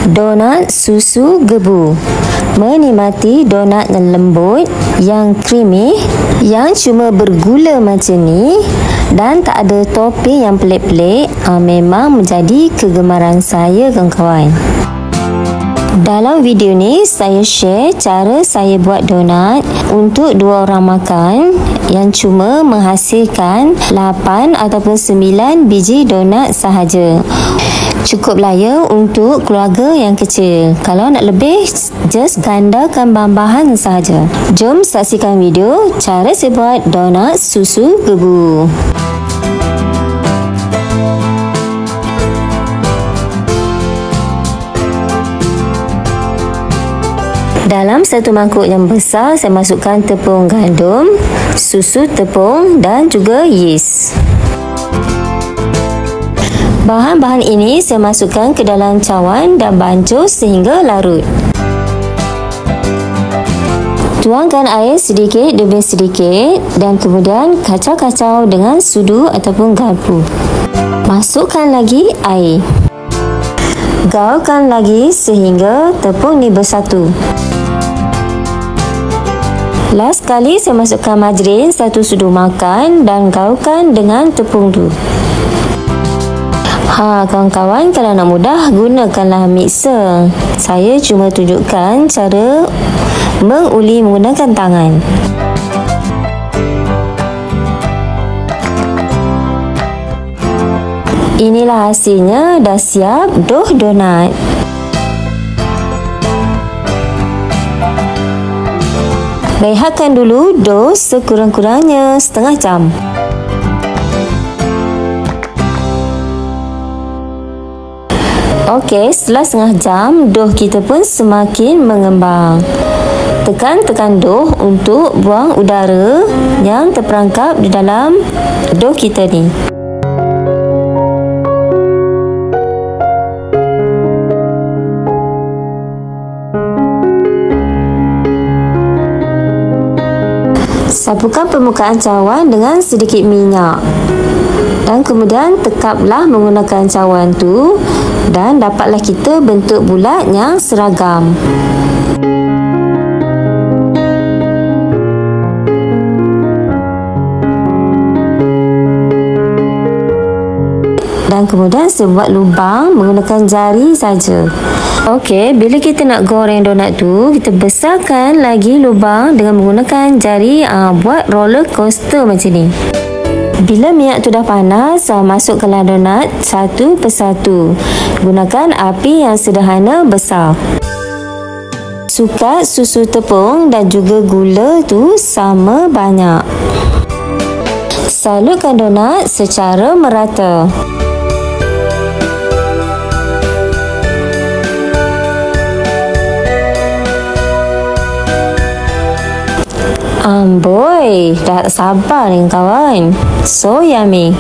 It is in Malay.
Donat susu gebu. Menikmati donat yang lembut, yang creamy, yang cuma bergula macam ni dan tak ada topping yang pelik-pelik, memang menjadi kegemaran saya, kawan-kawan. Dalam video ni saya share cara saya buat donat untuk 2 orang makan yang cuma menghasilkan 8 ataupun 9 biji donat sahaja. Cukuplah ya untuk keluarga yang kecil. Kalau nak lebih, just gandakan bahan-bahan sahaja. Jom saksikan video cara saya buat donat susu gebu. Dalam satu mangkuk yang besar, saya masukkan tepung gandum, susu tepung dan juga yeast. Bahan-bahan ini saya masukkan ke dalam cawan dan bancuh sehingga larut. Tuangkan air sedikit demi sedikit dan kemudian kacau-kacau dengan sudu ataupun garpu. Masukkan lagi air. Gaulkan lagi sehingga tepung ni bersatu. Last kali saya masukkan margarin 1 sudu makan dan gaulkan dengan tepung tu. Kawan-kawan, kalau nak mudah, gunakanlah mixer. Saya cuma tunjukkan cara menguli menggunakan tangan. Inilah hasilnya, dah siap dough donat. Rehatkan dulu dough sekurang-kurangnya setengah jam. Okey, setelah setengah jam, dough kita pun semakin mengembang. Tekan-tekan dough untuk buang udara yang terperangkap di dalam dough kita ni. Sapukan permukaan cawan dengan sedikit minyak. Dan kemudian tekaplah menggunakan cawan tu dan dapatlah kita bentuk bulat yang seragam. Dan kemudian saya buat lubang menggunakan jari saja. Okey, bila kita nak goreng donat tu, kita besarkan lagi lubang dengan menggunakan jari, buat roller coaster macam ni. Bila minyak tu dah panas, masukkanlah donat satu persatu. Gunakan api yang sederhana besar. Sukat susu tepung dan juga gula tu sama banyak. Salutkan donat secara merata. Amboi, dah tak sabar ni kawan. So yummy.